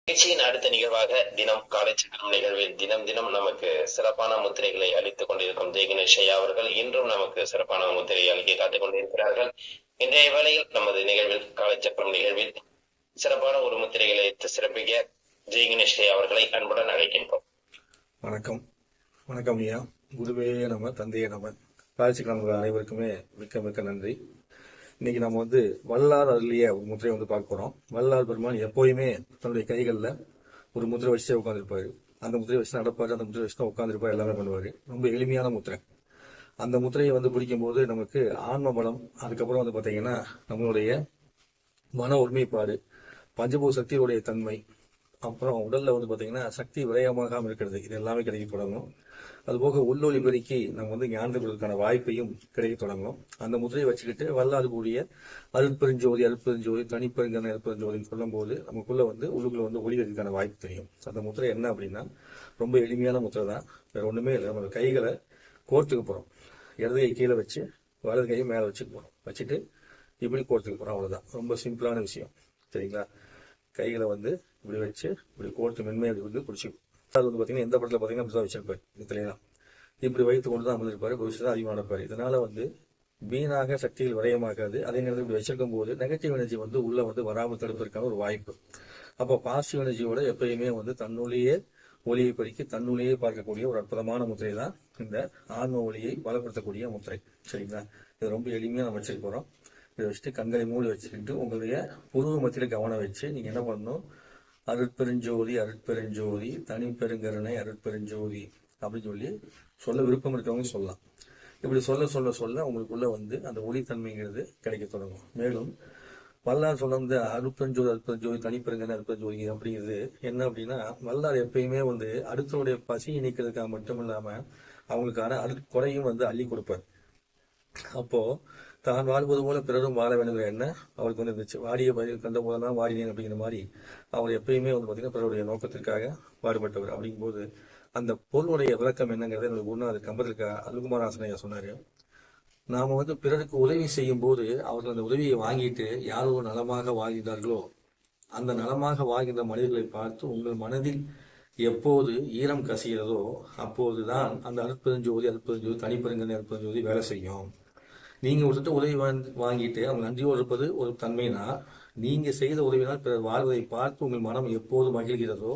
நிகழ்ச்சியின் அடுத்த நிகழ்வாக தினம் காலை சக்கரம் நிகழ்வில் தினம் தினம் நமக்கு சிறப்பான முத்திரைகளை அளித்துக் கொண்டிருக்கும் ஜெய்கணேஷ் ஐயா அவர்கள் இன்றும் நமக்கு சிறப்பான முத்திரையை அளிக்க காத்துக் கொண்டிருக்கிறார்கள். இன்றைய வேளையில் நமது நிகழ்வில் காலை சக்கரம் நிகழ்வில் சிறப்பான ஒரு முத்திரைகளை சிறப்பிக்க ஜெய்கணேஷ் ஐயா அவர்களை அன்புடன் அழைக்கின்றோம். வணக்கம். வணக்கம் ஐயா. குருவே நம, தந்தையே நம. காலை சக்கரம் அனைவருக்குமே மிக்க மிக்க நன்றி. இன்னைக்கு நம்ம வல்லார் அருளிய ஒரு முத்திரை பார்க்க போறோம். வல்லார் பெருமான் எப்போயுமே தன்னுடைய கைகள்ல ஒரு முத்திரை வச்சு உட்காந்துருப்பாரு. அந்த முத்திரை வச்சு நடப்பாரு, அந்த முத்திரை வச்சு உட்காந்துருப்பாரு, எல்லாமே பண்ணுவாரு. ரொம்ப எளிமையான முத்திரை. அந்த முத்திரையை பிடிக்கும் போது நமக்கு ஆன்ம பலம், அதுக்கப்புறம் பாத்தீங்கன்னா நம்மளுடைய மன ஒருமைப்பாடு, பஞ்சபூத சக்தியுடைய தன்மை, அப்புறம் உடல்ல பாத்தீங்கன்னா சக்தி விரயமாகாம இருக்கிறது, இது எல்லாமே கிடைக்க தொடங்கும். அதுபோக உள்ளொளி பெருக்கி நம்ம ஞானத்தை கொடுக்கறதுக்கான வாய்ப்பையும் கிடைக்க தொடங்கும். அந்த முத்திரையை வச்சுக்கிட்டு வல்லாது கூடிய அருட்பெருஞ்சோதி, அருட்பெருஞ்சோதி, தனிப்பெருங்கன அருட்பெருஞ்சோதின்னு சொல்லும் போது நமக்குள்ள உள்ளுக்குள்ள ஒளிகிறதுக்கான வாய்ப்பு தெரியும். அந்த முத்திரை என்ன அப்படின்னா ரொம்ப எளிமையான முத்திரை தான். வேற ஒண்ணுமே இல்லை. நம்ம கைகளை கோர்த்துக்க போறோம். இடது கை கீழே வச்சு வலது கையை மேல வச்சுக்க போறோம். வச்சுட்டு இப்படி கோர்த்துக்க போறோம். அவ்வளவுதான். ரொம்ப சிம்பிளான விஷயம். சரிங்களா? கைகளை இப்படி வச்சு இப்படி கோர்த்து மென்மையை பிடிச்சிக்கும். அது பாத்தீங்கன்னா எந்த படத்துல பாத்தீங்கன்னா அப்படிதான் வச்சிருப்பாரு. இதுலாம் இப்படி வைத்து கொண்டுதான் அமர்ந்திருப்பாரு. பவிஷ்யதான் அதிகமாக நடப்பாரு. இதனால வீணாக சக்திகள் விரயமாகாது. அதே நேரத்தில் இப்படி வச்சிருக்கும் போது நெகட்டிவ் எனர்ஜி உள்ள வராமல் தடுப்பதற்கான ஒரு வாய்ப்பு. அப்போ பாசிட்டிவ் எனர்ஜியோட எப்பயுமே தன்னுள்ளேயே ஒளியை பெருக்கி தன்னுள்ளேயே பார்க்கக்கூடிய ஒரு அற்புதமான முத்திரை தான் இந்த ஆன்ம ஒளியை பலப்படுத்தக்கூடிய முத்திரை. சரிங்களா? இது ரொம்ப எளிமையா நம்ம வச்சிருக்க போறோம். இதை வச்சுட்டு கண்களை மூடி வச்சுக்கிட்டு உங்களுடைய புருவ மத்தியில கவனம் வச்சு நீங்க என்ன பண்ணணும், அருட்பெருஞ்சோதி, அருட்பெருஞ்சோதி, தனிப்பெருங்கருணை, அருட்பெருஞ்சோதி அப்படின்னு சொல்ல விருப்பம் இருக்கவங்க சொல்லலாம். இப்படி சொல்ல சொல்ல சொல்ல உங்களுக்குள்ள அந்த ஒளித்தன்மைங்கிறது கிடைக்க தொடங்கும். மேலும் வல்லார் சொல்ல அருட்பெருஞ்சோதி, அருட்பெருஞ்சோதி, தனிப்பெருங்கருணை, அருட்பெருஞ்சோதி அப்படிங்கிறது என்ன அப்படின்னா, வல்லார் எப்பயுமே அடுத்தவருடைய பசியை நீக்கிறதுக்காக மட்டும் இல்லாம அவங்களுக்கான குறையும் அள்ளி கொடுப்பார். அப்போ தான் வாழ்வது போல பிறரும் வாழ வேணுங்கிற எண்ணம் அவருக்கு இருந்துச்சு. வாடிய பயிர் கண்ட போதெல்லாம் வாடினேன் அப்படிங்கிற மாதிரி அவர் எப்பயுமே பாத்தீங்கன்னா பிறருடைய நோக்கத்திற்காக பாடுபட்டவர். அப்படிங்கும்போது அந்த பொருளுடைய விளக்கம் என்னங்கிறத என்னுடைய குருநாதர் கம்பத்திற்கு அருகுமாராசனையா சொன்னாரு. நாம பிறருக்கு உதவி செய்யும் போது அவர்கள் அந்த உதவியை வாங்கிட்டு யாரோ நலமாக வாழ்கிறார்களோ அந்த நலமாக வாழ்கின்ற மனிதர்களை பார்த்து உங்கள் மனதில் எப்போது ஈரம் கசிகிறதோ அப்போதுதான் அந்த அருட்பெருஞ்சோதி, அருட்பெருஞ்சோதி, தனிப்பெருங்கருணை, அருட்பெருஞ்சோதி வேலை செய்யும். நீங்க ஒருத்தர் உதவி வாங்கிட்டு அவங்க நன்றியோடு இருப்பது ஒரு தன்மைனா, நீங்க செய்த உதவினால் பிறர் வாழ்வதை பார்த்து உங்கள் மனம் எப்போது மகிழ்கிறதோ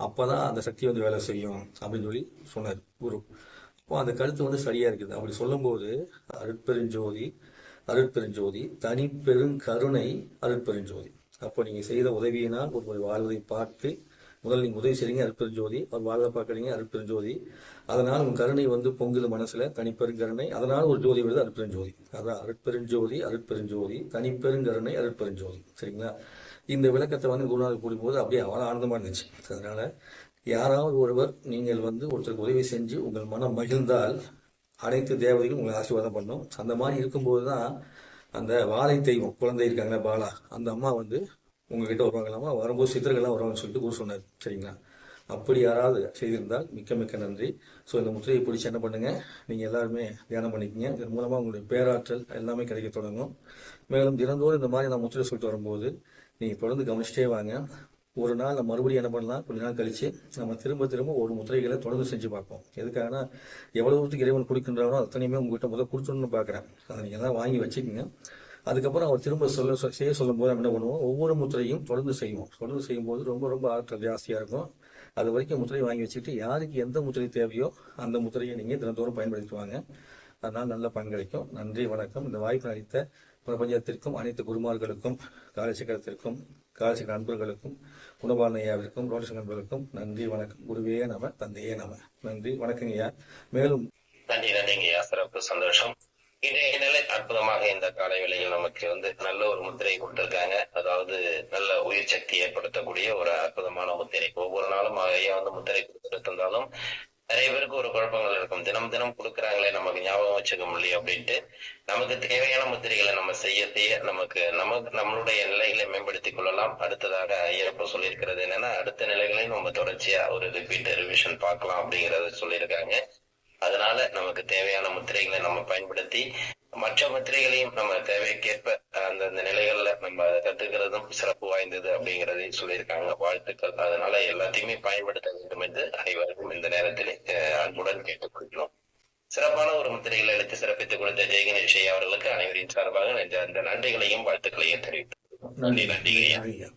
அப்பதான் அந்த சக்தி வேலை செய்யும் அப்படின்னு சொன்னார் குரு. அப்போ அந்த கருத்து சரியா இருக்குது. அப்படி சொல்லும் போது அருட்பெருஞ்சோதி, அருட்பெருஞ்சோதி, தனிப்பெருங்கருணை, அருட்பெருஞ்சோதி. அப்போ நீங்க செய்த உதவியினால் ஒரு வாழ்வதை பார்த்து முதல்ல நீங்க உதவி செய்றீங்க, அருட்பெருஞ்சோதி. அவர் வாழ பார்க்கறீங்க, அருட்பெருஞ்சோதி. அதனால் உங்க கருணை பொங்குது மனசுல, தனிப்பெருங்கருணை. அதனால் ஒரு ஜோதி வருது, அருட்பெருஞ்சோதி. அதான் அருட்பெருஞ்சோதி, அருட்பெருஞ்சோதி, தனிப்பெருங்கருணை, அருட்பெருஞ்சோதி. சரிங்களா? இந்த விளக்கத்தை குருநாதர் கூடும்போது அப்படியே அவ்வளவு ஆனந்தமா இருந்துச்சு. அதனால யாராவது ஒருவர் நீங்கள் ஒருத்தருக்கு உதவி செஞ்சு உங்கள் மனம் மகிழ்ந்தால் அனைத்து தேவதைகளும் உங்களை ஆசீர்வாதம் பண்ணும். அந்த மாதிரி இருக்கும்போதுதான் அந்த வாழை தெய்வம் குழந்தை இருக்காங்களா பாலா, அந்த அம்மா உங்ககிட்ட வருவாங்களாமா. வரும்போது சித்தர்கள்லாம் வருவாங்கன்னு சொல்லிட்டு குரு சொன்னார். சரிங்களா? அப்படி யாராவது செய்திருந்தால் மிக்க மிக்க நன்றி. ஸோ இந்த முத்திரையை பிடிச்சி என்ன பண்ணுங்க, நீங்க எல்லாருமே தியானம் பண்ணிக்கங்க. இதன் மூலமா உங்களுடைய பேராற்றல் எல்லாமே கிடைக்க தொடங்கும். மேலும் தினந்தோறும் இந்த மாதிரி நான் முத்திரை சொல்லிட்டு வரும்போது நீங்க தொடர்ந்து கவனிச்சிட்டே வாங்க. ஒரு நாள் நம்ம மறுபடியும் என்ன பண்ணலாம், கொஞ்ச நாள் கழிச்சு நம்ம திரும்ப திரும்ப ஒரு முத்திரைகளை தொடர்ந்து செஞ்சு பார்ப்போம். எதுக்காகனா எவ்வளவுக்கு இறைவன் கொடுக்கின்றானோ அத்தனையுமே உங்ககிட்ட முதல் கொடுத்துடணும்னு பாக்குறேன். அதை நீங்க எல்லாம் வாங்கி வச்சுக்கோங்க. அதுக்கப்புறம் அவர் திரும்ப செய்ய சொல்லும் போது என்ன பண்ணுவோம், ஒவ்வொரு முத்திரையும் தொடர்ந்து செய்வோம். தொடர்ந்து செய்யும் போது ரொம்ப ரொம்ப ஆற்றல் ஜாஸ்தியா இருக்கும். அது வரைக்கும் முத்திரை வாங்கி வச்சுட்டு யாருக்கு எந்த முத்திரை தேவையோ அந்த முத்திரையை நீங்க தினந்தோறும் பயன்படுத்துவாங்க. அதனால நல்ல பயன் கிடைக்கும். நன்றி, வணக்கம். இந்த வாய்ப்பு அளித்த பிரபஞ்சத்திற்கும் அனைத்து குருமார்களுக்கும், காலசக்கரத்திற்கும், காலசக்கர நண்பர்களுக்கும், குணபாலனையாவிற்கும், ரோஷ நண்பர்களுக்கும் நன்றி, வணக்கம். குருவே நம, தந்தையே நம. நன்றி, வணக்கங்க ஐயா. மேலும் நன்றி. நன்றிங்க ஐயா. சிறப்பு, சந்தோஷம். இன்றைய நிலை அற்புதமாக இந்த காலை வேளையில் நமக்கு நல்ல ஒரு முத்திரை கொடுத்திருக்காங்க. அதாவது நல்ல உயிர் சக்தி ஏற்படுத்தக்கூடிய ஒரு அற்புதமான முத்திரை. ஒவ்வொரு நாளும் ஐயா முத்திரை கொடுத்துட்டு இருந்தாலும் நிறைய பேருக்கு ஒரு குழப்பங்கள் இருக்கும். தினம் தினம் கொடுக்குறாங்களே, நமக்கு ஞாபகம் வச்சுக்க முடியும் அப்படின்ட்டு நமக்கு தேவையான முத்திரைகளை நம்ம செய்ய செய்ய நமக்கு நம்மளுடைய நிலைகளை மேம்படுத்திக் கொள்ளலாம். அடுத்ததாக ஐயப்ப சொல்லியிருக்கிறது என்னன்னா, அடுத்த நிலைகளையும் நம்ம தொடர்ச்சியா ஒரு ரிவிஷன் பார்க்கலாம் அப்படிங்கறத சொல்லியிருக்காங்க. அதனால நமக்கு தேவையான முத்திரைகளை நம்ம பயன்படுத்தி மற்ற முத்திரைகளையும் நம்ம தேவைக்கேற்ப அந்தந்த நிலைகள்ல நம்ம அதை கத்துக்கிறதும் சிறப்பு வாய்ந்தது அப்படிங்கறதையும் சொல்லியிருக்காங்க. வாழ்த்துக்கள். அதனால எல்லாத்தையுமே பயன்படுத்த வேண்டும் என்று அனைவருக்கும் இந்த நேரத்தில் அன்புடன் கேட்டுக்கொள்கிறோம். சிறப்பான ஒரு முத்திரைகளை அளித்து சிறப்பித்துக் கொடுத்த ஜெயகணேஷ் ஐயா அவர்களுக்கு அனைவரின் சார்பாக அந்த நன்றிகளையும் வாழ்த்துக்களையும் தெரிவித்துக் கொள்கிறோம். நன்றி ஐயா.